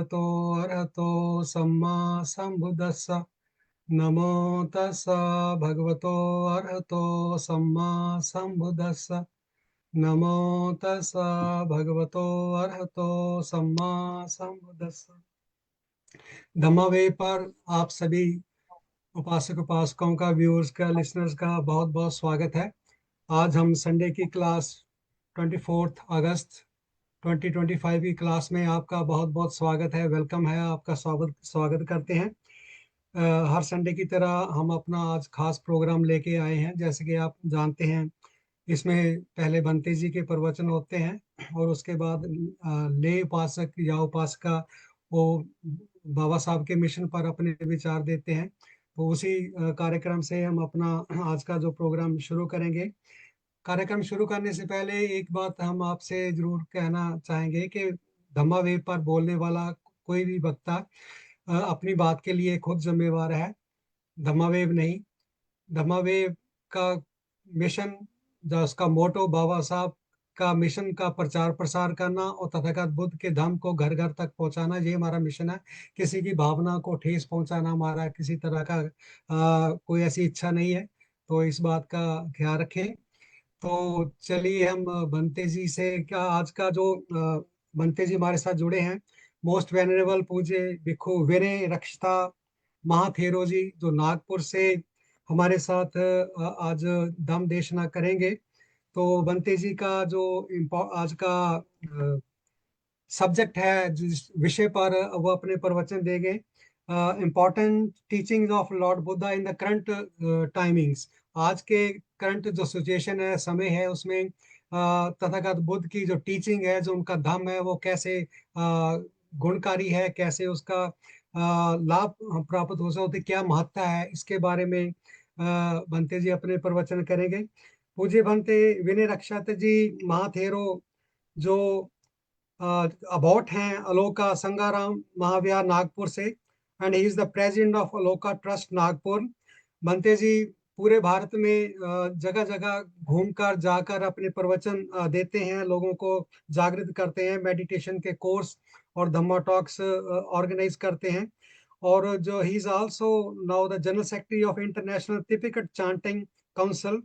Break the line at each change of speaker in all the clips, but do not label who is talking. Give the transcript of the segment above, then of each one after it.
भगवतो अरहतो सम्मा संबुद्दस्स। नमो तस्स भगवतो अरहतो सम्मा संबुद्दस्स। नमो तस्स भगवतो अरहतो सम्मा संबुद्दस्स। धम्मवेद पर आप सभी उपासक उपासकों का, व्यूअर्स का, लिसनर्स का बहुत बहुत स्वागत है। आज हम संडे की क्लास 24 अगस्त 2025 की क्लास में आपका बहुत बहुत स्वागत है, वेलकम है, आपका स्वागत स्वागत करते हैं। हर संडे की तरह हम अपना आज खास प्रोग्राम लेके आए हैं। जैसे कि आप जानते हैं, इसमें पहले बंते जी के प्रवचन होते हैं और उसके बाद ले उपासक या उपासका वो बाबा साहब के मिशन पर अपने विचार देते हैं। तो उसी कार्यक्रम से हम अपना आज का जो प्रोग्राम शुरू करेंगे। कार्यक्रम शुरू करने से पहले एक बात हम आपसे जरूर कहना चाहेंगे कि धम्मा वेव पर बोलने वाला कोई भी वक्ता अपनी बात के लिए खुद जिम्मेवार है, धम्मा वेव नहीं। धम्मा वेव का मिशन, जो उसका मोटो बाबा साहब का मिशन का प्रचार प्रसार करना और तथागत बुद्ध के धाम को घर घर तक पहुंचाना, ये हमारा मिशन है। किसी की भावना को ठेस पहुंचाना हमारा किसी तरह का कोई ऐसी इच्छा नहीं है। तो इस बात का ख्याल रखें। तो चलिए हम बंते जी से, क्या आज का जो बंते जी हमारे साथ जुड़े हैं, मोस्ट वेनरेबल पूज्य भिक्खु विनय रक्षता महाथेरो जी, जो नागपुर से हमारे साथ आज धम्म देशना करेंगे। तो बंते जी का जो आज का सब्जेक्ट है, जिस विषय पर वो अपने प्रवचन देंगे, important teachings of Lord Buddha in the current timings. आज के करंट जो सिचुएशन है, समय है, उसमें तथागत बुद्ध की जो टीचिंग है, जो उनका धम्म है, वो कैसे गुणकारी है, कैसे उसका लाभ प्राप्त हो सकते, क्या महत्ता है, इसके बारे में बंते जी अपने प्रवचन करेंगे। पूज्य बंते विनय रक्षात जी महाथेरो, जो अबाउट हैं अलोका संगाराम महाविहार नागपुर से, and he is the president of Aloka trust Nagpur. Bhante ji पूरे भारत में जगह जगह घूमकर जाकर अपने प्रवचन देते हैं, लोगों को जागृत करते हैं, मेडिटेशन के कोर्स और धम्मा टॉक्स ऑर्गेनाइज करते हैं। और जो he is also now the general secretary of international Tripitaka chanting council.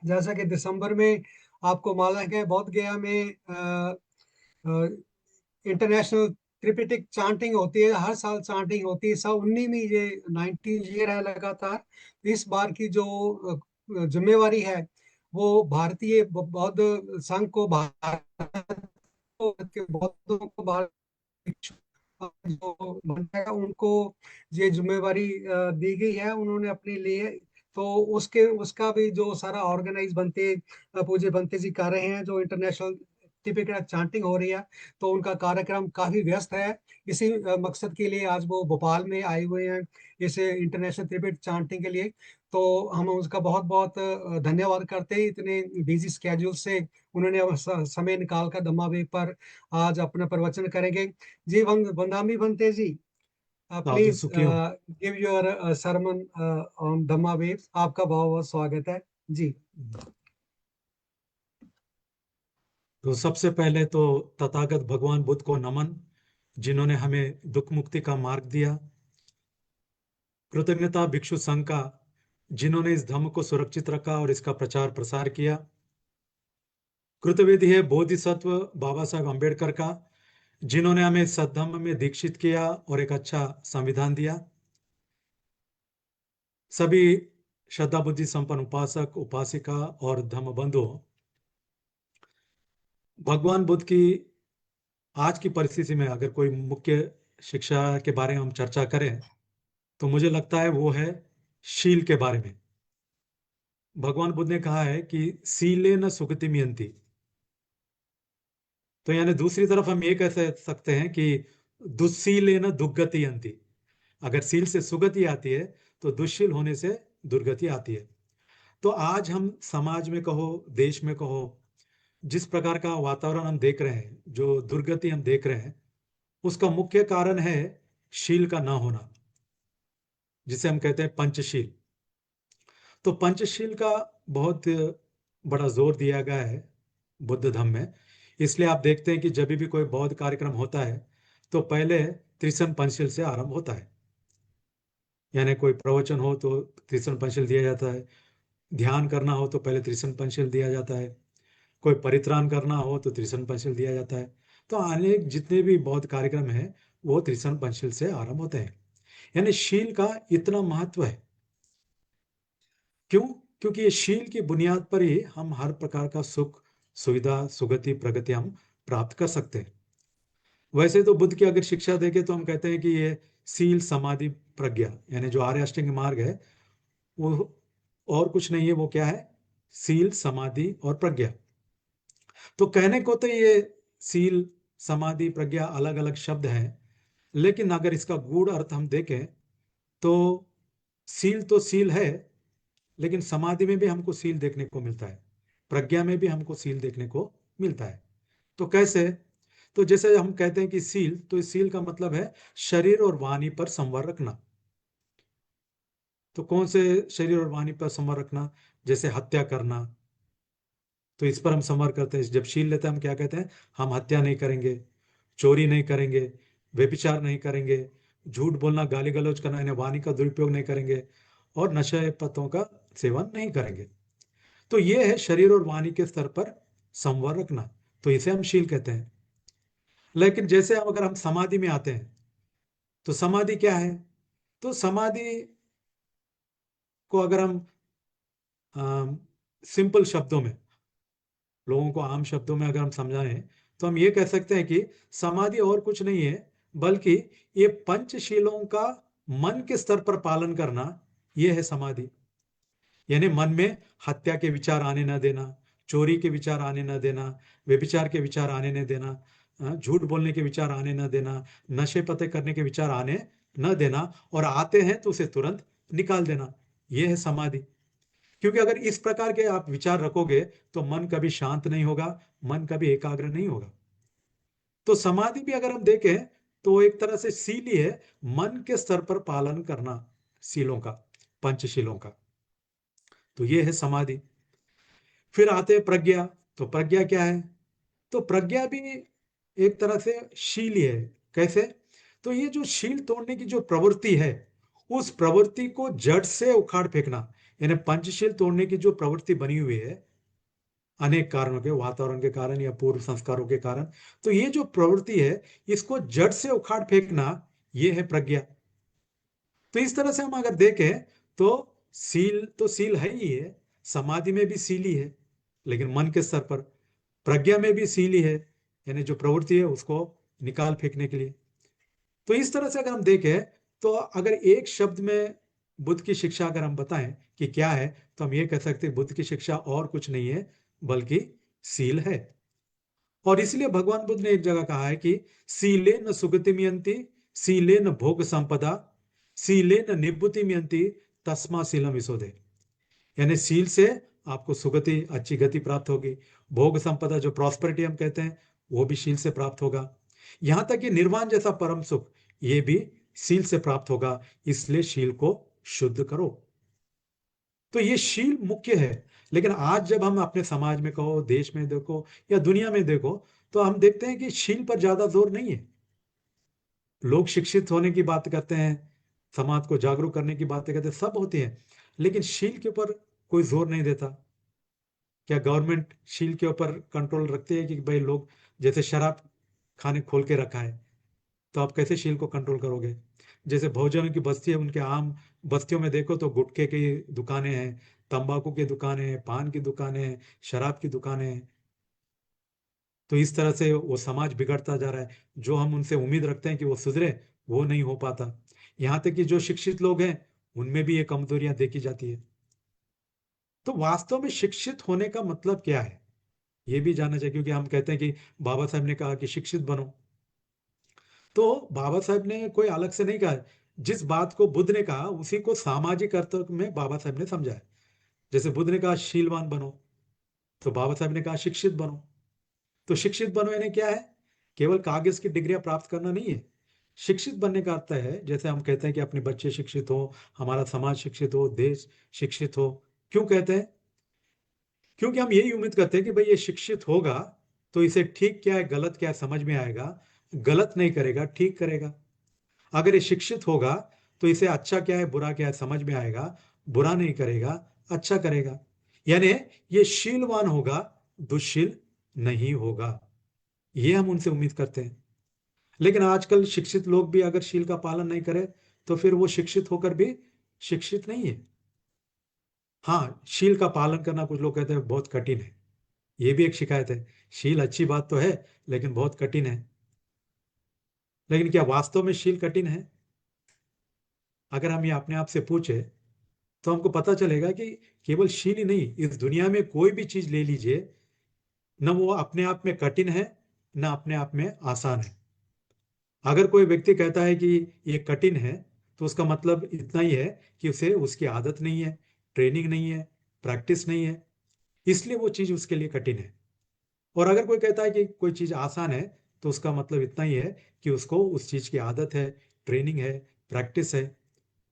जैसा कि दिसंबर में आपको मालूम है कि बोध गया में इंटरनेशनल त्रिपिटिक चांटिंग होती है, हर साल चांटिंग होती है। सब 19वीं ये 19 ईयर है लगातार। इस बार की जो जिम्मेवारी है, वो भारतीय बौद्ध संघ को, भारत के बौद्धों को, भारत जो बनता है उनको ये जिम्मेवारी दी गई है, उन्होंने अपने लिए। तो उसके उसका भी जो सारा ऑर्गेनाइज बनते पूजे बनते जी कर रहे हैं, जो इंटरनेशनल टिपिकल चांटिंग हो रही है, तो उनका कार्यक्रम काफी व्यस्त है। इसी मकसद के लिए आज वो भोपाल में आए हुए हैं, इस इंटरनेशनल त्रिपिट चांटिंग के लिए। तो हम उसका बहुत बहुत धन्यवाद करते हैं, इतने बिजी स्केड्यूल से उन्होंने समय निकाल कर धम्मा वेव पर आज अपना प्रवचन करेंगे। जी वंदामी बनते जी,
साधु
प्लीज
सुखियो।
Give your sermon on Dhamma wave. आपका बहुत बहुत स्वागत है जी।
तो सबसे पहले तो तथागत भगवान बुद्ध को नमन, जिन्होंने हमें दुख मुक्ति का मार्ग दिया। कृतज्ञता भिक्षु संघ का, जिन्होंने इस धम्म को सुरक्षित रखा और इसका प्रचार प्रसार किया। कृतविधि है बोधिसत्व बाबा साहब अम्बेडकर का, जिन्होंने हमें सद्धम्म में दीक्षित किया और एक अच्छा संविधान दिया। सभी श्रद्धा बुद्धि संपन्न उपासक उपासिका और धम्म बंधु, भगवान बुद्ध की आज की परिस्थिति में अगर कोई मुख्य शिक्षा के बारे में हम चर्चा करें, तो मुझे लगता है वो है शील के बारे में। भगवान बुद्ध ने कहा है कि सीले न सुगति मियंती। तो यानी दूसरी तरफ हम ये कह सकते हैं कि दुस्सीले न दुर्गति यंती। अगर सील से सुगति आती है तो दुश्शील होने से दुर्गति आती है। तो आज हम समाज में कहो, देश में कहो, जिस प्रकार का वातावरण हम देख रहे हैं, जो दुर्गति हम देख रहे हैं, उसका मुख्य कारण है शील का ना होना, जिसे हम कहते हैं पंचशील। तो पंचशील का बहुत बड़ा जोर दिया गया है बुद्ध धर्म में। इसलिए आप देखते हैं कि जब भी कोई बौद्ध कार्यक्रम होता है तो पहले त्रिसंध पंचशील से आरंभ होता है। यानी कोई प्रवचन हो तो त्रिसंध पंचशील दिया जाता है, ध्यान करना हो तो पहले त्रिसंध पंचशील दिया जाता है, कोई परित्राण करना हो तो त्रिसंध पंचशील दिया जाता है। तो अनेक जितने भी बौद्ध कार्यक्रम हैं वो त्रिसंध पंचशील से आरंभ होते हैं। यानी शील का इतना महत्व है। क्यों? क्योंकि ये शील की बुनियाद पर ही हम हर प्रकार का सुख, सुविधा, सुगति, प्रगति हम प्राप्त कर सकते हैं। वैसे तो बुद्ध की अगर शिक्षा देखें तो हम कहते हैं कि ये सील, समाधि, प्रज्ञा, यानी जो आर्य अष्टांग मार्ग है वो और कुछ नहीं है। वो क्या है? सील, समाधि और प्रज्ञा। तो कहने को तो ये सील, समाधि, प्रज्ञा अलग अलग शब्द हैं, लेकिन अगर इसका गूढ़ अर्थ हम देखें तो सील तो सील है, लेकिन समाधि में भी हमको सील देखने को मिलता है, प्रज्ञा में भी हमको सील देखने को मिलता है। तो कैसे? तो जैसे हम कहते हैं कि सील, तो इस सील का मतलब है शरीर और वाणी पर संवर रखना। तो कौन से शरीर और वाणी पर संवर रखना? जैसे हत्या करना, तो इस पर हम संवर करते हैं। जब शील लेते हैं हम क्या कहते हैं? हम हत्या नहीं करेंगे, चोरी नहीं करेंगे, व्यभिचार नहीं करेंगे, झूठ बोलना, गाली गलौज करना, यानी वाणी का दुरुपयोग नहीं करेंगे, और नशे पत्तों का सेवन नहीं करेंगे। तो ये है शरीर और वाणी के स्तर पर संवर रखना, तो इसे हम शील कहते हैं। लेकिन जैसे अगर हम समाधि में आते हैं तो समाधि क्या है? तो समाधि को अगर हम सिंपल शब्दों में, लोगों को आम शब्दों में अगर हम समझाएं तो हम ये कह सकते हैं कि समाधि और कुछ नहीं है, बल्कि ये पंचशीलों का मन के स्तर पर पालन करना, ये है समाधि। यानी मन में हत्या के विचार आने न देना, चोरी के विचार आने न देना, व्यभिचार के विचार आने न देना, झूठ बोलने के विचार आने न देना, नशे पते करने के विचार आने न देना, और आते हैं तो उसे तुरंत निकाल देना। यह है समाधि। क्योंकि अगर इस प्रकार के आप विचार रखोगे तो मन कभी शांत नहीं होगा, मन कभी एकाग्र नहीं होगा। तो समाधि भी अगर हम देखें तो एक तरह से सील ही है, मन के स्तर पर पालन करना सीलों का, पंचशीलों का। तो ये है समाधि। फिर आते हैं प्रज्ञा। तो प्रज्ञा क्या है? तो प्रज्ञा भी एक तरह से शील ही है। कैसे? तो ये जो शील तोड़ने की जो प्रवृत्ति है, उस प्रवृत्ति को जड़ से उखाड़ फेंकना, यानी पंचशील तोड़ने की जो प्रवृत्ति बनी हुई है अनेक कारणों के, वातावरण के कारण या पूर्व संस्कारों के कारण, तो ये जो प्रवृत्ति है इसको जड़ से उखाड़ फेंकना, ये है प्रज्ञा। तो इस तरह से हम अगर देखें तो सील है ही है, समाधि में भी सील ही है, लेकिन मन के स्तर पर। प्रज्ञा में भी सील ही है, यानी जो प्रवृत्ति है उसको निकाल फेंकने के लिए। तो इस तरह से अगर हम देखें तो अगर एक शब्द में बुद्ध की शिक्षा अगर हम बताएं कि क्या है, तो हम ये कह सकते हैं बुद्ध की शिक्षा और कुछ नहीं है बल्कि सील है। और इसलिए भगवान बुद्ध ने एक जगह कहा है कि सीले न सुगति मियंती, सीले न भोग संपदा, सीले न निब्बुति मियंती, तस्मा सीलम विशोधे। यानी सील से आपको सुगति, अच्छी गति प्राप्त होगी। भोग संपदा, जो प्रॉस्पेरिटी हम कहते हैं, वो भी शील से प्राप्त होगा। यहां तक कि निर्वाण जैसा परम सुख, ये भी शील से प्राप्त होगा। इसलिए शील को शुद्ध करो। तो ये शील मुख्य है। लेकिन आज जब हम अपने समाज में कहो, देश में देखो या दुनिया में देखो, तो हम देखते हैं कि शील पर ज्यादा जोर नहीं है। लोग शिक्षित होने की बात करते हैं, समाज को जागरूक करने की बातें करते हैं, सब होती है, लेकिन शील के ऊपर कोई जोर नहीं देता। क्या गवर्नमेंट शील के ऊपर कंट्रोल रखती है कि भाई लोग, जैसे शराब खाने खोल के रखा है, तो आप कैसे शील को कंट्रोल करोगे? जैसे बहुजनों की बस्ती है, उनके आम बस्तियों में देखो तो गुटखे की दुकानें हैं, तंबाकू की दुकानें हैं, पान की दुकानें हैं, शराब की दुकानें हैं। तो इस तरह से वो समाज बिगड़ता जा रहा है। जो हम उनसे उम्मीद रखते हैं कि वो सुधरे, वो नहीं हो पाता। यहाँ तक कि जो शिक्षित लोग हैं उनमें भी ये कमजोरियां देखी जाती है। तो वास्तव में शिक्षित होने का मतलब क्या है, ये भी जानना चाहिए। क्योंकि हम कहते हैं कि बाबा साहब ने कहा कि शिक्षित बनो, तो बाबा साहब ने कोई अलग से नहीं कहा। जिस बात को बुद्ध ने कहा उसी को सामाजिक अर्थ में बाबा साहब ने समझा है। जैसे बुद्ध ने कहा शीलवान बनो, तो बाबा साहब ने कहा शिक्षित बनो। तो शिक्षित बनो यानी क्या है? केवल कागज की डिग्रियां प्राप्त करना नहीं है। शिक्षित बनने का अर्थ है, जैसे हम कहते हैं कि अपने बच्चे शिक्षित हो, हमारा समाज शिक्षित हो, देश शिक्षित हो। क्यों कहते हैं? क्योंकि हम यही उम्मीद करते हैं कि भाई ये शिक्षित होगा तो इसे ठीक क्या है, गलत क्या है, समझ में आएगा। गलत नहीं करेगा, ठीक करेगा। अगर ये शिक्षित होगा तो इसे अच्छा क्या है बुरा क्या है समझ में आएगा, बुरा नहीं करेगा, अच्छा करेगा। यानी ये शीलवान होगा, दुष्शील नहीं होगा। ये हम उनसे उम्मीद करते हैं। लेकिन आजकल शिक्षित लोग भी अगर शील का पालन नहीं करें तो फिर वो शिक्षित होकर भी शिक्षित नहीं है। हाँ, शील का पालन करना कुछ लोग कहते हैं बहुत कठिन है। ये भी एक शिकायत है। शील अच्छी बात तो है लेकिन बहुत कठिन है। लेकिन क्या वास्तव में शील कठिन है? अगर हम ये अपने आप से पूछे तो हमको पता चलेगा कि केवल शील ही नहीं, इस दुनिया में कोई भी चीज ले लीजिए, न वो अपने आप में कठिन है, न अपने आप में आसान है। अगर कोई व्यक्ति कहता है कि ये कठिन है तो उसका मतलब इतना ही है कि उसे उसकी आदत नहीं है, ट्रेनिंग नहीं है, प्रैक्टिस नहीं है, इसलिए वो चीज उसके लिए कठिन है। और अगर कोई कहता है कि कोई चीज आसान है तो उसका मतलब इतना ही है कि उसको उस चीज की आदत है, ट्रेनिंग है, प्रैक्टिस है,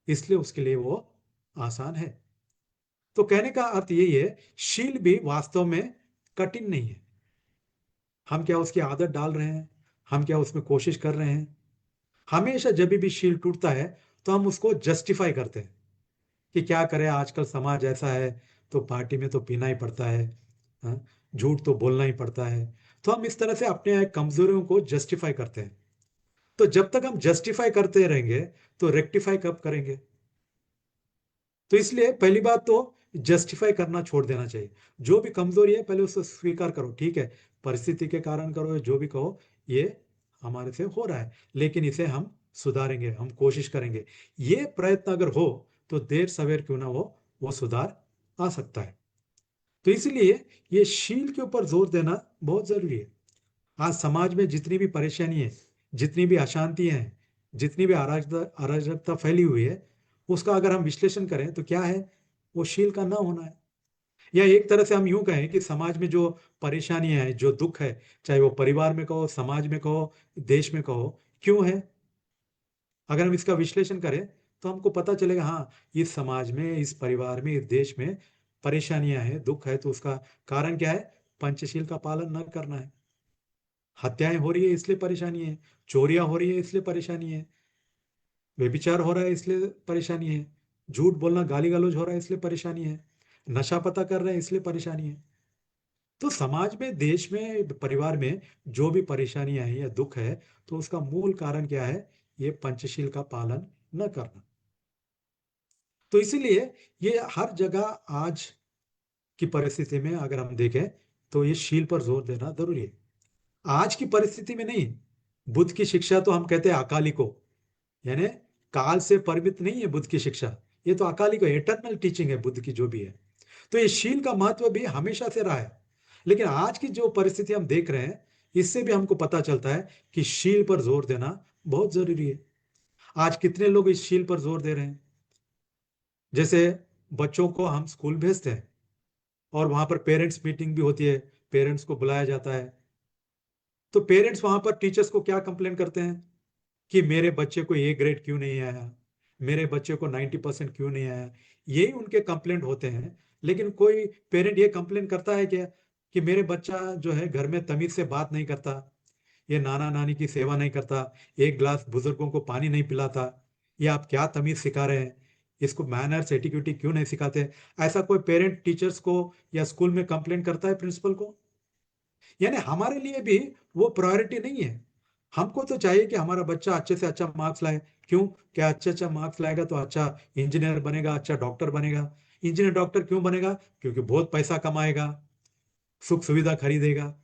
इसलिए उसके लिए वो आसान है। तो कहने का अर्थ यही है, शील भी वास्तव में कठिन नहीं है। हम क्या उसकी आदत डाल रहे हैं, हम क्या उसमें कोशिश कर रहे हैं। हमेशा जब भी शील टूटता है तो हम उसको जस्टिफाई करते हैं कि क्या करें, आजकल समाज ऐसा है तो पार्टी में तो पीना ही पड़ता है, हाँ, झूठ तो बोलना ही पड़ता है। तो हम इस तरह से अपने कमजोरियों को जस्टिफाई करते हैं। तो जब तक हम जस्टिफाई करते रहेंगे तो रेक्टिफाई कब करेंगे? तो इसलिए पहली बात तो जस्टिफाई करना छोड़ देना चाहिए। जो भी कमजोरी है पहले उसको स्वीकार करो, ठीक है, परिस्थिति के कारण करो, जो भी कहो, ये हमारे से हो रहा है, लेकिन इसे हम सुधारेंगे, हम कोशिश करेंगे। ये प्रयत्न अगर हो तो देर सवेर क्यों ना हो, वो सुधार आ सकता है। तो इसलिए ये शील के ऊपर जोर देना बहुत जरूरी है। आज समाज में जितनी भी परेशानी है, जितनी भी अशांति है, जितनी भी अराजकता अराजकता फैली हुई है, उसका अगर हम विश्लेषण करें तो क्या है? वो शील का ना होना है। या एक तरह से हम यूं कहें कि समाज में जो परेशानियां हैं, जो दुख है, चाहे वो परिवार में कहो, समाज में कहो, देश में कहो, क्यों है? अगर हम इसका विश्लेषण करें तो हमको पता चलेगा, हाँ, इस समाज में, इस परिवार में, इस देश में परेशानियां हैं, दुख है, तो उसका कारण क्या है? पंचशील का पालन न करना है। हत्याएं हो रही है इसलिए परेशानी है, चोरियां हो रही है इसलिए परेशानी है, व्यभिचार हो रहा है इसलिए परेशानी है, झूठ बोलना, गाली गलौज हो रहा है इसलिए परेशानी है, नशा पता कर रहे हैं इसलिए परेशानी है। तो समाज में, देश में, परिवार में जो भी परेशानियां हैं या दुख है, तो उसका मूल कारण क्या है? ये पंचशील का पालन न करना। तो इसीलिए ये हर जगह आज की परिस्थिति में अगर हम देखें तो ये शील पर जोर देना जरूरी है। आज की परिस्थिति में नहीं, बुद्ध की शिक्षा तो हम कहते हैं अकालिको, यानी काल से परिमित नहीं है बुद्ध की शिक्षा। ये तो अकालिको, एटर्नल टीचिंग है बुद्ध की जो भी है। तो ये शील का महत्व भी हमेशा से रहा है। लेकिन आज की जो परिस्थिति हम देख रहे हैं, इससे भी हमको पता चलता है कि शील पर जोर देना बहुत जरूरी है। आज कितने लोग इस शील पर जोर दे रहे हैं? जैसे बच्चों को हम स्कूल भेजते हैं और वहां पर पेरेंट्स मीटिंग भी होती है, पेरेंट्स को बुलाया जाता है। तो पेरेंट्स वहां पर टीचर्स को क्या कंप्लेन करते हैं कि मेरे बच्चे को ए ग्रेड क्यों नहीं आया, मेरे बच्चे को 90% क्यों नहीं आया। यही उनके कंप्लेंट होते हैं। लेकिन कोई पेरेंट ये कंप्लेन करता है क्या कि मेरे बच्चा जो है घर में तमीज से बात नहीं करता, ये नाना नानी की सेवा नहीं करता, एक गिलास बुजुर्गों को पानी नहीं पिलाता, ये आप क्या तमीज सिखा रहे हैं, इसको मैनर्स एटिक्यूटी क्यों नहीं सिखाते? ऐसा कोई पेरेंट टीचर्स को या स्कूल में कंप्लेन करता है प्रिंसिपल को? यानी हमारे लिए भी वो प्रायोरिटी नहीं है। हमको तो चाहिए कि हमारा बच्चा अच्छे से अच्छा मार्क्स लाए। क्यों? क्या अच्छा अच्छा मार्क्स लाएगा तो अच्छा इंजीनियर बनेगा, अच्छा डॉक्टर बनेगा। इंजीनियर डॉक्टर क्यों बनेगा? क्योंकि बहुत पैसा कमाएगा, सुख सुविधा खरीदेगा।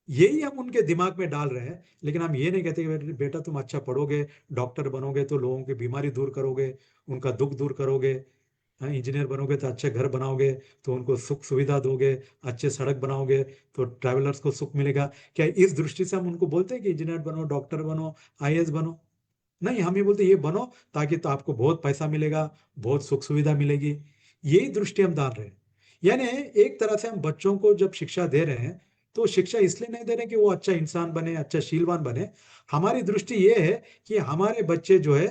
यही हम उनके दिमाग में डाल रहे हैं। लेकिन हम ये नहीं कहते कि बेटा तुम अच्छा पढ़ोगे, डॉक्टर बनोगे तो लोगों की बीमारी दूर करोगे, उनका दुख दूर करोगे। हाँ, इंजीनियर बनोगे तो अच्छे घर बनाओगे, तो उनको सुख सुविधा दोगे, अच्छे सड़क बनाओगे तो ट्रैवलर्स को सुख मिलेगा। क्या इस दृष्टि से हम उनको बोलते हैं कि इंजीनियर बनो, डॉक्टर बनो, आईएएस बनो? नहीं, हम ये बोलते हैं, ये बनो ताकि तो आपको बहुत पैसा मिलेगा, बहुत सुख सुविधा मिलेगी। यही दृष्टि हम डाल रहे हैं। यानी एक तरह से हम बच्चों को जब शिक्षा दे रहे हैं तो शिक्षा इसलिए नहीं दे रहे कि वो अच्छा इंसान बने, अच्छा शीलवान बने। हमारी दृष्टि ये है कि हमारे बच्चे जो है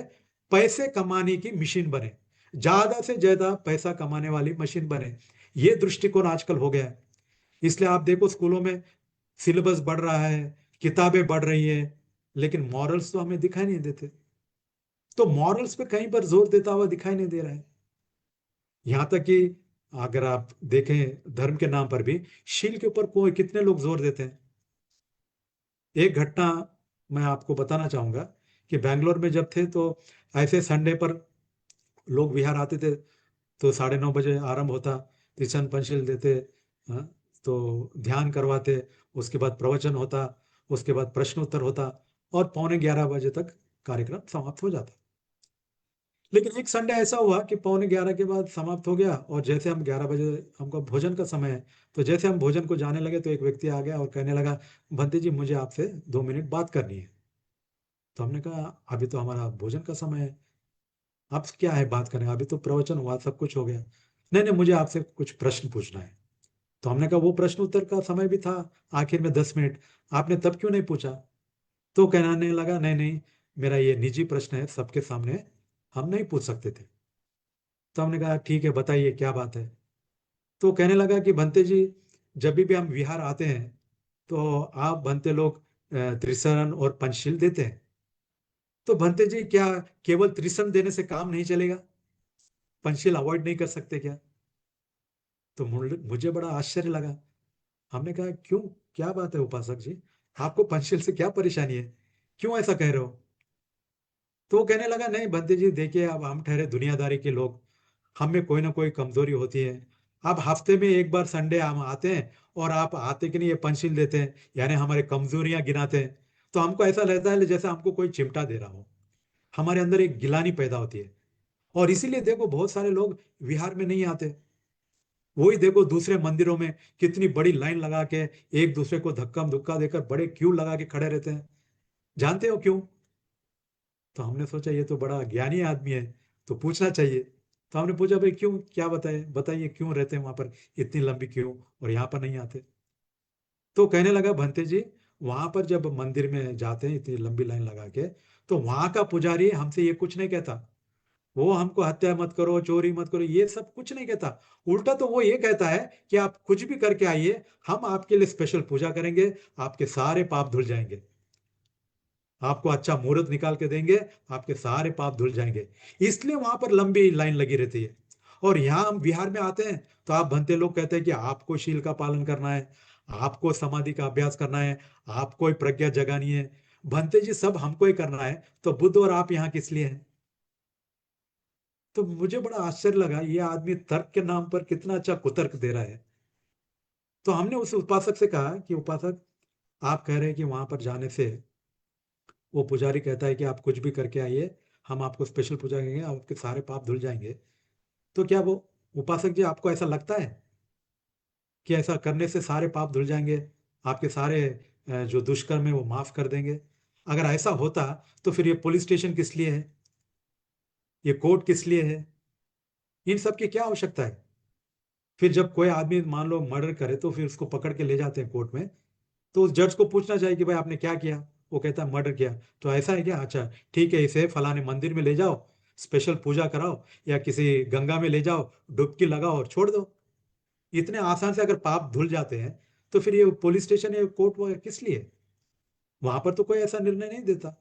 पैसे कमाने की मशीन बने, ज्यादा से ज्यादा पैसा कमाने वाली मशीन बने। ये दृष्टिकोण आजकल हो गया है। इसलिए आप देखो स्कूलों में सिलेबस बढ़ रहा है, किताबें बढ़ रही है, लेकिन मॉरल्स तो हमें दिखाई नहीं देते। तो मॉरल्स पे कहीं पर जोर देता हुआ दिखाई नहीं दे रहा है। यहां तक कि अगर आप देखें धर्म के नाम पर भी शील के ऊपर कोई कितने लोग जोर देते हैं। एक घटना मैं आपको बताना चाहूंगा कि बैंगलोर में जब थे तो ऐसे संडे पर लोग विहार आते थे, तो 9:30 बजे आरंभ होता, तीर्थन पंचशील देते, हाँ, तो ध्यान करवाते, उसके बाद प्रवचन होता, उसके बाद प्रश्न उत्तर होता, और 11:45 बजे तक कार्यक्रम समाप्त हो जाता। लेकिन एक संडे ऐसा हुआ कि 11:45 के बाद समाप्त हो गया, और जैसे हम 11 बजे, हमका भोजन का समय है, तो जैसे हम भोजन को जाने लगे तो एक व्यक्ति आ गया और कहने लगा, भंते जी मुझे आपसे 2 मिनट बात करनी है। तो हमने कहा अभी तो हमारा भोजन का समय है, आप क्या है बात करें, अभी तो प्रवचन हुआ, सब कुछ हो गया। नहीं नहीं, मुझे आपसे कुछ प्रश्न पूछना है। तो हमने कहा वो प्रश्न उत्तर का समय भी था आखिर में 10 मिनट, आपने तब क्यों नहीं पूछा? तो कहने लगा, नहीं नहीं, मेरा ये निजी प्रश्न है, सबके सामने हम नहीं पूछ सकते थे। तो हमने कहा ठीक है, बताइए क्या बात है। तो कहने लगा कि भंते जी, जब भी हम विहार आते हैं तो आप भंते लोग त्रिशरण और पंचशील देते हैं। तो भंते जी, क्या केवल त्रिशरण देने से काम नहीं चलेगा? पंचशील अवॉइड नहीं कर सकते क्या? तो मुझे बड़ा आश्चर्य लगा। हमने कहा क्यों, क्या बात है उपासक जी, आपको पंचशील से क्या परेशानी है, क्यों ऐसा कह रहे हो? तो वो कहने लगा, नहीं भंते जी देखिए, अब हम ठहरे दुनियादारी के लोग, हम में कोई ना कोई कमजोरी होती है। अब हफ्ते में एक बार संडे हम आते हैं, और आप आते कि नहीं ये पंचशील देते हैं, यानी हमारे कमजोरियां गिनाते हैं। तो हमको ऐसा लगता है जैसे हमको कोई चिमटा दे रहा हो, हमारे अंदर एक गिलानी पैदा होती है। और इसीलिए देखो बहुत सारे लोग विहार में नहीं आते। वही देखो दूसरे मंदिरों में कितनी बड़ी लाइन लगा के, एक दूसरे को धक्का धुक्का देकर बड़े क्यू लगा के खड़े रहते हैं। जानते हो क्यों? तो हमने सोचा ये तो बड़ा ज्ञानी आदमी है, तो पूछना चाहिए। तो हमने पूछा भाई क्यों, क्या बताए, बताइए क्यों रहते हैं वहां पर इतनी लंबी क्यों, और यहाँ पर नहीं आते? तो कहने लगा, भंते जी वहां पर जब मंदिर में जाते हैं इतनी लंबी लाइन लगा के, तो वहां का पुजारी हमसे ये कुछ नहीं कहता। वो हमको हत्या मत करो, चोरी मत करो, ये सब कुछ नहीं कहता। उल्टा तो वो ये कहता है कि आप कुछ भी करके आइए, हम आपके लिए स्पेशल पूजा करेंगे, आपके सारे पाप धुल जाएंगे, आपको अच्छा मुहूर्त निकाल के देंगे, आपके सारे पाप धुल जाएंगे। इसलिए वहां पर लंबी लाइन लगी रहती है। और यहाँ हम बिहार में आते हैं तो आप भंते लोग कहते हैं कि आपको शील का पालन करना है, आपको समाधि का अभ्यास करना है, आपको ही प्रज्ञा जगानी है। भंते जी सब हमको ही करना है, तो बुद्ध और आप यहाँ किस लिए हैं? तो मुझे बड़ा आश्चर्य लगा, ये आदमी तर्क के नाम पर कितना अच्छा कुतर्क दे रहा है। तो हमने उस उपासक से कहा कि उपासक, आप कह रहे हैं कि वहां पर जाने से वो पुजारी कहता है कि आप कुछ भी करके आइए, हम आपको स्पेशल पूजा करेंगे, आपके सारे पाप धुल जाएंगे। तो क्या वो, उपासक जी आपको ऐसा लगता है कि ऐसा करने से सारे पाप धुल जाएंगे, आपके सारे जो दुष्कर्म है वो माफ कर देंगे? अगर ऐसा होता तो फिर ये पुलिस स्टेशन किस लिए है, ये कोर्ट किस लिए है, इन सब की क्या आवश्यकता है? फिर जब कोई आदमी मान लो मर्डर करे तो फिर उसको पकड़ के ले जाते हैं कोर्ट में, तो उस जज को पूछना चाहिए कि भाई आपने क्या किया। वो कहता है मर्डर किया। तो ऐसा है क्या, अच्छा ठीक है, इसे फलाने मंदिर में ले जाओ, स्पेशल पूजा कराओ, या किसी गंगा में ले जाओ, डुबकी लगाओ और छोड़ दो। इतने आसान से अगर पाप धुल जाते हैं, तो फिर ये पुलिस स्टेशन या कोर्ट वगैरह किस लिए? वहां पर तो कोई ऐसा निर्णय नहीं देता।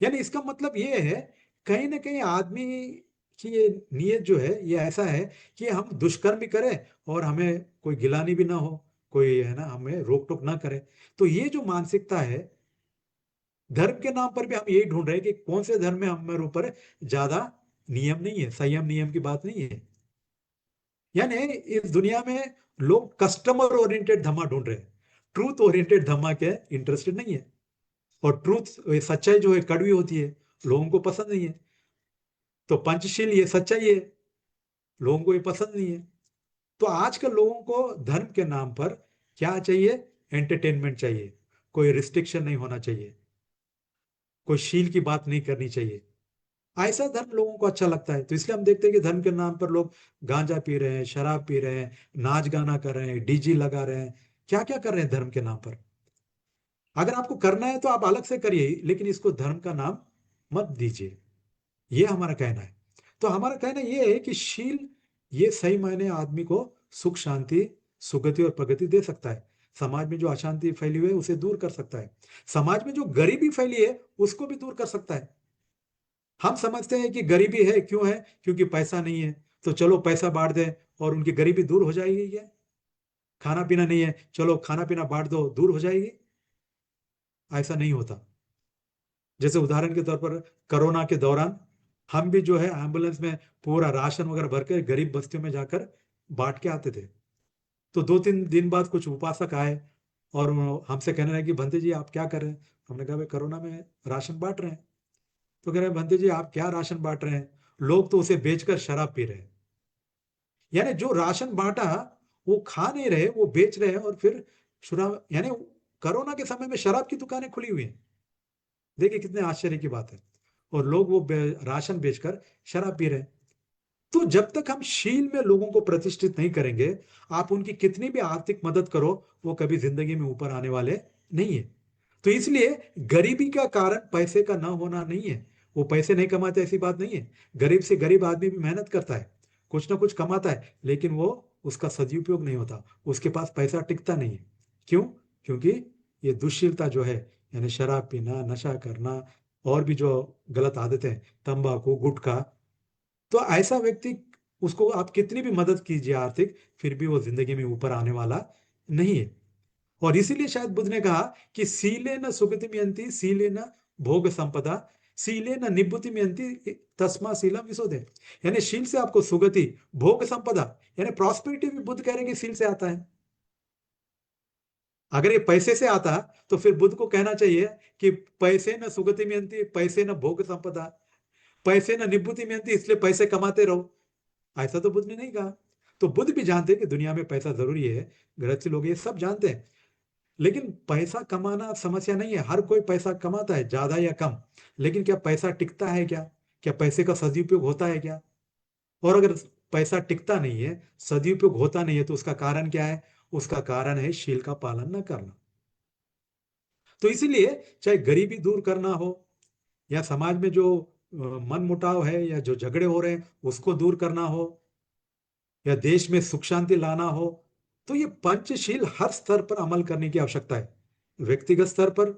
यानी इसका मतलब ये है, कहीं ना कहीं आदमी की ये नीयत जो है ये ऐसा है कि हम दुष्कर्म भी करें और हमें कोई गिलानी भी ना हो, कोई है ना हमें रोक टोक ना करे। तो ये जो मानसिकता है, धर्म के नाम पर भी हम यही ढूंढ रहे हैं कि कौन से धर्म में हमारे ऊपर ज्यादा नियम नहीं है, संयम नियम की बात नहीं है। यानी इस दुनिया में लोग कस्टमर ओरिएंटेड धर्म ढूंढ रहे हैं, ट्रूथ ओरिएंटेड धर्म के इंटरेस्टेड नहीं है। और ट्रूथ, सच्चाई जो है कड़वी होती है, लोगों को पसंद नहीं है। तो पंचशील ये सच्चाई है, लोगों को ये पसंद नहीं है। तो आजकल लोगों को धर्म के नाम पर क्या चाहिए? एंटरटेनमेंट चाहिए, कोई रिस्ट्रिक्शन नहीं होना चाहिए, कोई शील की बात नहीं करनी चाहिए। ऐसा धर्म लोगों को अच्छा लगता है। तो इसलिए हम देखते हैं कि धर्म के नाम पर लोग गांजा पी रहे हैं, शराब पी रहे हैं, नाच गाना कर रहे हैं, डीजी लगा रहे हैं, क्या क्या कर रहे हैं धर्म के नाम पर। अगर आपको करना है तो आप अलग से करिए, लेकिन इसको धर्म का नाम मत दीजिए, ये हमारा कहना है। तो हमारा कहना ये है कि शील, ये सही मायने आदमी को सुख शांति सुगति और प्रगति दे सकता है। समाज में जो अशांति फैली हुई है उसे दूर कर सकता है। समाज में जो गरीबी फैली है उसको भी दूर कर सकता है। हम समझते हैं कि गरीबी है, क्यों है? क्योंकि पैसा नहीं है, तो चलो पैसा बांट दें और उनकी गरीबी दूर हो जाएगी क्या? खाना पीना नहीं है, चलो खाना पीना बांट दो, दूर हो जाएगी? ऐसा नहीं होता। जैसे उदाहरण के तौर पर कोरोना के दौरान हम भी जो है एम्बुलेंस में पूरा राशन वगैरह भर के गरीब बस्तियों में जाकर बांट के आते थे। तो 2-3 दिन बाद कुछ उपासक आए और हमसे कहने लगे कि भंते जी आप क्या कर रहे हैं? हमने कहा भाई कोरोना में राशन बांट रहे हैं। तो कह रहे हैं भंते जी आप क्या राशन बांट रहे हैं? लोग तो उसे बेचकर शराब पी रहे हैं। यानी जो राशन बांटा वो खा नहीं रहे, वो बेच रहे हैं और फिर शराब, यानी कोरोना के समय में शराब की दुकानें खुली हुई हैं। देखिए कितने आश्चर्य की बात है। और लोग वो राशन बेचकर शराब पी रहे हैं। तो जब तक हम शील में लोगों को प्रतिष्ठित नहीं करेंगे, आप उनकी कितनी भी आर्थिक मदद करो, वो कभी जिंदगी में ऊपर आने वाले नहीं है। तो इसलिए गरीबी का कारण पैसे का ना होना नहीं है। वो पैसे नहीं कमाते ऐसी बात नहीं है। गरीब से गरीब आदमी भी मेहनत करता है, कुछ ना कुछ कमाता है, लेकिन वो उसका सदुपयोग नहीं होता, उसके पास पैसा टिकता नहीं है। क्यों? क्योंकि ये दुश्शीलता जो है, यानी शराब पीना, नशा करना और भी जो गलत आदतें, तंबाकू, गुटखा, तो ऐसा व्यक्ति, उसको आप कितनी भी मदद कीजिए आर्थिक, फिर भी वो जिंदगी में ऊपर आने वाला नहीं है। और इसीलिए शायद बुद्ध ने कहा कि सीले न सुगतिमयंती सीले न भोग संपदा सीले न निब्बुतिमयंती तस्मा शीलम विशोधे। यानी शील से आपको सुगति, भोग संपदा, यानी प्रॉस्पेरिटी भी बुद्ध कह रहे हैं कि शील से आता है। अगर ये पैसे से आता तो फिर बुद्ध को कहना चाहिए कि पैसे न सुगतिमयंती, पैसे न भोग संपदा, पैसे न निब्बुतिमयंती, इसलिए पैसे कमाते रहो। ऐसा तो बुद्ध ने नहीं कहा। तो बुद्ध भी जानते हैं कि दुनिया में पैसा जरूरी है, गृहस्थी लोग ये सब जानते हैं। लेकिन पैसा कमाना समस्या नहीं है, हर कोई पैसा कमाता है, ज्यादा या कम। लेकिन क्या पैसा टिकता है क्या? क्या पैसे का सदुपयोग होता है क्या? और अगर पैसा टिकता नहीं है, सदुपयोग होता नहीं है, तो उसका कारण क्या है? उसका कारण है शील का पालन न करना। तो इसीलिए चाहे गरीबी दूर करना हो, या समाज में जो मन मुटाव है या जो झगड़े हो रहे हैं उसको दूर करना हो, या देश में सुख शांति लाना हो, तो ये पंचशील हर स्तर पर अमल करने की आवश्यकता है। व्यक्तिगत स्तर पर,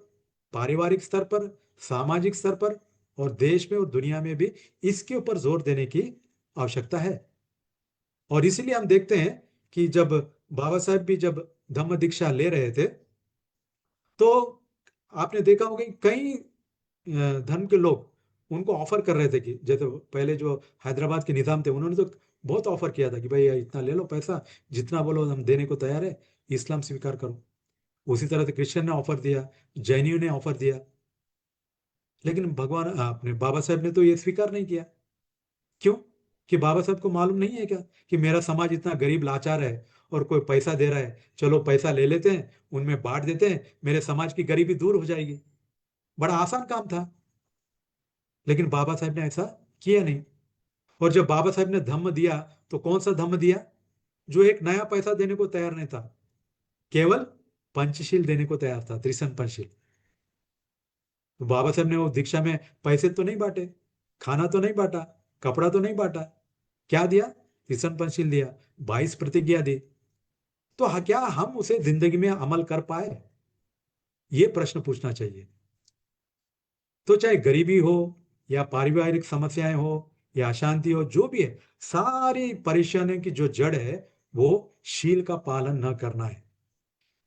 पारिवारिक स्तर पर, सामाजिक स्तर पर, और देश में और दुनिया में भी इसके ऊपर जोर देने की आवश्यकता है। और इसीलिए हम देखते हैं कि जब बाबा साहब भी जब धम्म दीक्षा ले रहे थे, तो आपने देखा होगा कि कई धर्म के लोग उनको ऑफर कर रहे थे कि जैसे पहले जो हैदराबाद के निजाम थे, उन्होंने तो बहुत ऑफर किया था कि भाई इतना ले लो पैसा, जितना बोलो हम देने को तैयार है, इस्लाम स्वीकार करो। उसी तरह से क्रिश्चियन ने ऑफर दिया, जैनियों ने ऑफर दिया। लेकिन भगवान अपने बाबा साहब ने तो ये स्वीकार नहीं किया। क्यों? कि बाबा साहब को मालूम नहीं है क्या कि मेरा समाज इतना गरीब लाचार है और कोई पैसा दे रहा है, चलो पैसा ले लेते हैं, उनमें बांट देते हैं, मेरे समाज की गरीबी दूर हो जाएगी। बड़ा आसान काम था। लेकिन बाबा साहब ने ऐसा किया नहीं। और जब बाबा साहब ने धम्म दिया, तो कौन सा धम्म दिया? जो एक नया पैसा देने को तैयार नहीं था, केवल पंचशील देने को तैयार था, त्रिसन पंचशील। तो बाबा साहब ने वो दीक्षा में पैसे तो नहीं बांटे, खाना तो नहीं बांटा, कपड़ा तो नहीं बांटा, क्या दिया? त्रिसन पंचशील दिया, 22 प्रतिज्ञा दी। तो क्या हम उसे जिंदगी में अमल कर पाए? ये प्रश्न पूछना चाहिए। तो चाहे गरीबी हो, या पारिवारिक समस्याएं हो, या अशांति हो, जो भी है, सारी परेशानियों की जो जड़ है वो शील का पालन न करना है।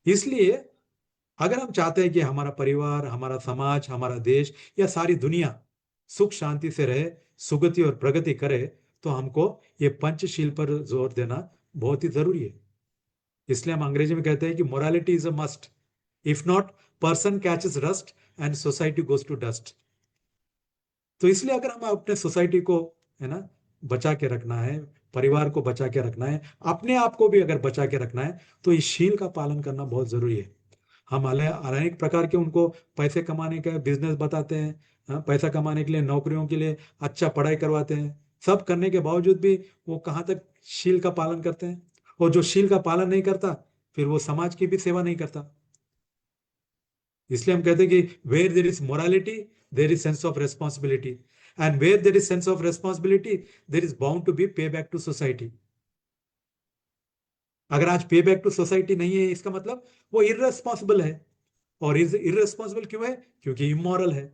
इसलिए अगर हम चाहते हैं कि हमारा परिवार, हमारा समाज, हमारा देश या सारी दुनिया सुख शांति से रहे, सुगति और प्रगति करे, तो हमको ये पंचशील पर जोर देना बहुत ही जरूरी है। इसलिए हम अंग्रेजी में कहते हैं कि morality is a must, if not person catches rust and society goes to dust. तो इसलिए अगर हम अपने सोसाइटी को, है ना, बचा के रखना है, परिवार को बचा के रखना है, अपने आप को भी अगर बचा के रखना है, तो इस शील का पालन करना बहुत जरूरी है। हम अनेक प्रकार के उनको पैसे कमाने का बिजनेस बताते हैं, हाँ, पैसा कमाने के लिए, नौकरियों के लिए अच्छा पढ़ाई करवाते हैं, सब करने के बावजूद भी वो कहाँ तक शील का पालन करते हैं? और जो शील का पालन नहीं करता, फिर वो समाज की भी सेवा नहीं करता। इसलिए हम कहते हैं कि where there is morality there is sense of responsibility, and where there is sense of responsibility there is bound to be pay back to society. अगर आज पे बैक टू सोसाइटी नहीं है, इसका मतलब वो इररेस्पॉन्सिबल है। और इररेस्पॉन्सिबल क्यों है? क्योंकि इमोरल है।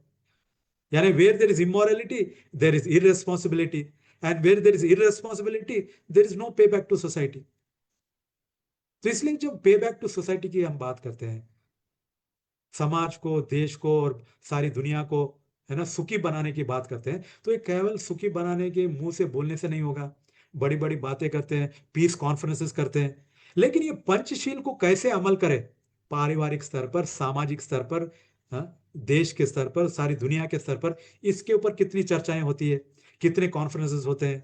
यानी where there is immorality, there is irresponsibility, and where there is irresponsibility, there is no pay back to society. तो इसलिए जब पे बैक टू सोसाइटी की हम बात करते हैं, समाज को, देश को और सारी दुनिया को, है ना, सुखी बनाने की बात करते हैं, तो ये केवल सुखी बनाने के मुंह से बोलने से नहीं होगा। बड़ी बड़ी बातें करते हैं, पीस कॉन्फ्रेंसेस करते हैं, लेकिन ये पंचशील को कैसे अमल करें, पारिवारिक स्तर पर, सामाजिक स्तर पर, हाँ, देश के स्तर पर, सारी दुनिया के स्तर पर, इसके ऊपर कितनी चर्चाएं होती है, कितने कॉन्फ्रेंसेस होते हैं,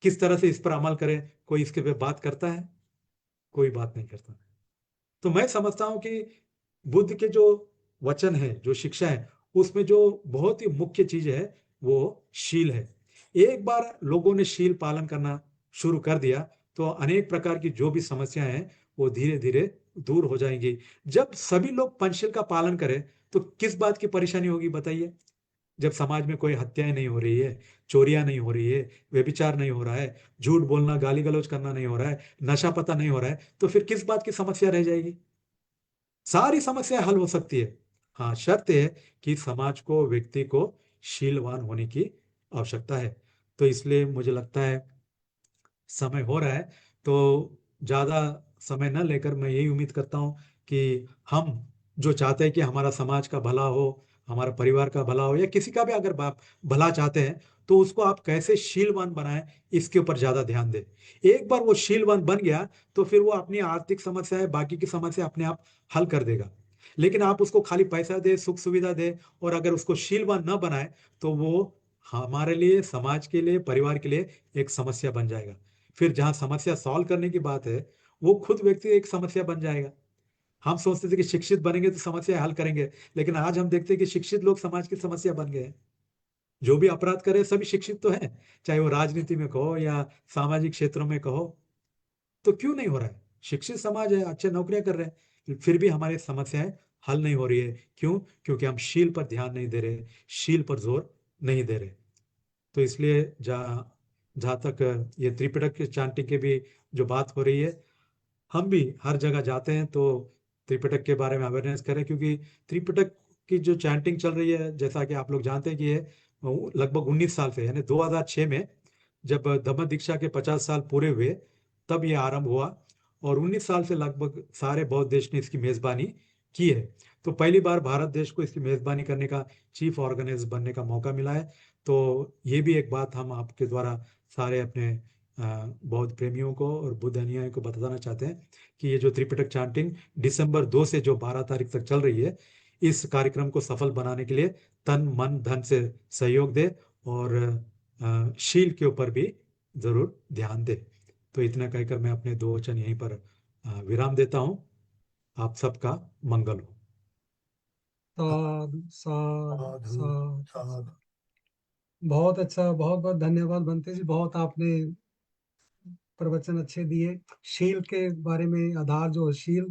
किस तरह से इस पर अमल करें, कोई इसके पे बात करता है? कोई बात नहीं करता। तो मैं समझता हूं कि बुद्ध के जो वचन है, जो शिक्षा है, उसमें जो बहुत ही मुख्य चीज है वो शील है। एक बार लोगों ने शील पालन करना शुरू कर दिया तो अनेक प्रकार की जो भी समस्याएं हैं वो धीरे धीरे दूर हो जाएंगी। जब सभी लोग पंचशील का पालन करें तो किस बात की परेशानी होगी बताइए? जब समाज में कोई हत्याएं नहीं हो रही है, चोरियां नहीं हो रही है, व्यभिचार नहीं हो रहा है, झूठ बोलना, गाली गलौज करना नहीं हो रहा है, नशा पता नहीं हो रहा है, तो फिर किस बात की समस्या रह जाएगी? सारी समस्या हल हो सकती है। हाँ, शर्त है कि समाज को, व्यक्ति को शीलवान होने की आवश्यकता है। तो इसलिए मुझे लगता है समय हो रहा है, तो ज्यादा समय न लेकर मैं यही उम्मीद करता हूं कि हम जो चाहते हैं कि हमारा समाज का भला हो, हमारा परिवार का भला हो, या किसी का भी अगर भला चाहते हैं, तो उसको आप कैसे शीलवान बनाएं, इसके ऊपर ज्यादा ध्यान दें। एक बार वो शीलवान बन गया तो फिर वो अपनी आर्थिक समस्या, बाकी की समस्या अपने आप हल कर देगा। लेकिन आप उसको खाली पैसा दे, सुख सुविधा दे, और अगर उसको शीलवान न बनाए, तो वो हमारे लिए, समाज के लिए, परिवार के लिए एक समस्या बन जाएगा। फिर जहां समस्या सॉल्व करने की बात है, वो खुद व्यक्ति एक समस्या बन जाएगा। हम सोचते थे कि शिक्षित बनेंगे तो समस्या हल करेंगे, लेकिन आज हम देखते हैं कि शिक्षित लोग समाज की समस्या बन गए हैं। जो भी अपराध करे सभी शिक्षित तो हैं, चाहे वो राजनीति में कहो या सामाजिक क्षेत्रों में कहो। तो क्यों नहीं हो रहा है? शिक्षित समाज है, अच्छे नौकरियां कर रहे हैं, फिर भी हमारी समस्याएं हल नहीं हो रही है। क्यों? क्योंकि हम शील पर ध्यान नहीं दे रहे, शील पर जोर नहीं दे रहे। तो इसलिए जहाँ जहाँ तक ये त्रिपिटक के चांटिंग की भी जो बात हो रही है, हम भी हर जगह जाते हैं तो त्रिपिटक के बारे में अवेयरनेस करें, क्योंकि त्रिपिटक की जो चैंटिंग चल रही है, जैसा कि आप लोग जानते हैं कि ये लगभग 19 साल से, यानी 2006 में जब धम्म दीक्षा के 50 साल पूरे हुए, तब ये आरंभ हुआ। और 19 साल से लगभग सारे बौद्ध देश ने इसकी मेजबानी की है। तो पहली बार भारत देश को इसकी मेजबानी करने का, चीफ ऑर्गेनाइजर बनने का मौका मिला है। तो ये भी एक बात हम आपके द्वारा सारे अपने बौद्ध प्रेमियों को और बुद्ध अनुयायियों को बताना चाहते हैं कि ये जो त्रिपिटक चांटिंग दिसंबर 2 से जो 12 तारीख तक चल रही है, इस कार्यक्रम को सफल बनाने के लिए तन मन धन से सहयोग दे, और शील के ऊपर भी जरूर ध्यान दे। तो इतना कहकर मैं अपने दो वचन यहीं पर विराम देता हूँ। आप सबका मंगल हो।
साधु साधु
साधु
साधु
साधु।
साधु। बहुत अच्छा, बहुत बहुत धन्यवाद बंते जी, बहुत आपने प्रवचन अच्छे दिए। शील के बारे में, आधार जो शील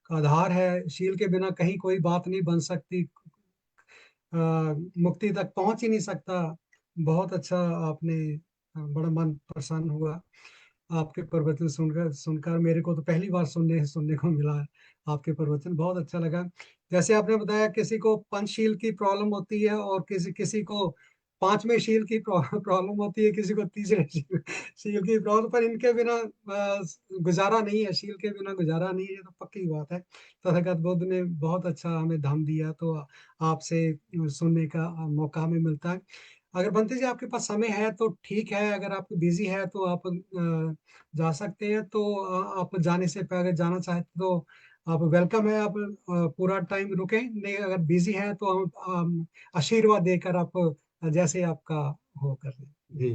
का आधार है, शील के बिना कहीं कोई बात नहीं बन सकती, मुक्ति तक पहुंच ही नहीं सकता। बहुत अच्छा आपने, बड़ा मन प्रसन्न हुआ आपके प्रवचन सुनकर सुनकर। मेरे को तो पहली बार सुनने को मिला है आपके प्रवचन, बहुत अच्छा लगा। जैसे आपने बताया किसी को पंचशील की प्रॉब्लम होती है, और किसी किसी को पांचवें शील की प्रॉब्लम होती है, किसी को तीसरे शील की प्रॉब्लम, पर इनके बिना गुजारा नहीं है, शील के बिना गुजारा नहीं है, तो पक्की बात है। तथागत बुद्ध ने बहुत अच्छा हमें धाम दिया, तो आपसे सुनने का मौका हमें मिलता है। अगर बंटी जी आपके पास समय है तो ठीक है, अगर आप बिजी है तो आप जा सकते हैं। तो आप जाने से पहले, अगर जाना चाहते तो आप वेलकम है, आप पूरा टाइम रुके, नहीं अगर बिजी है तो हम आशीर्वाद देकर आप जैसे आपका हो कर लें।
जी,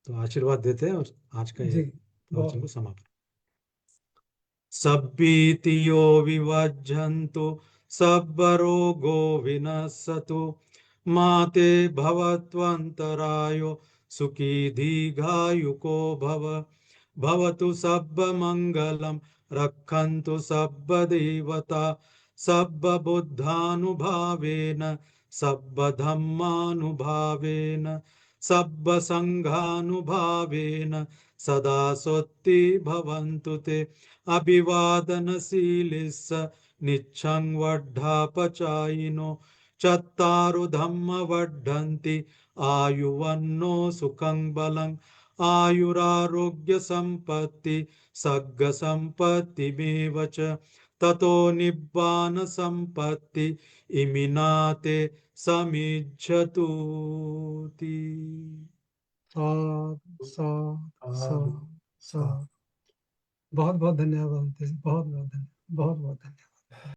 तो आशीर्वाद देते हैं और आज का ये
जी
प्रवचन
बहुत।
को समाप्त। सब्बीतियो विवज्झन्तु, सब्बरोगो विनश्यतु, माते भवत्वन्तरायो सुखी दीर्घायुको भव। भवतु सब्बमङ्गलं, रक्षन्तु सब्बदेवता, सब्बबुद्धानुभावेन, सब्बधम्मानुभावेन, सब्बसङ्घानुभावेन सदा सोत्ति भवन्तु ते अभिवादनशीलिस्स निच्छं वड्ढापचायिनो चत्तारो धम्म वड्ढन्ति आयुवन्नो सुखं बलं आयुरारोग्य संपत्ति सग्ग संपत्तिमेव च ततो निब्बान संपत्ति इमिनाते समिज्झतुति।
साधु साधु साधु साधु। बहुत बहुत धन्यवाद, बहुत बहुत धन्यवाद, बहुत बहुत धन्यवाद।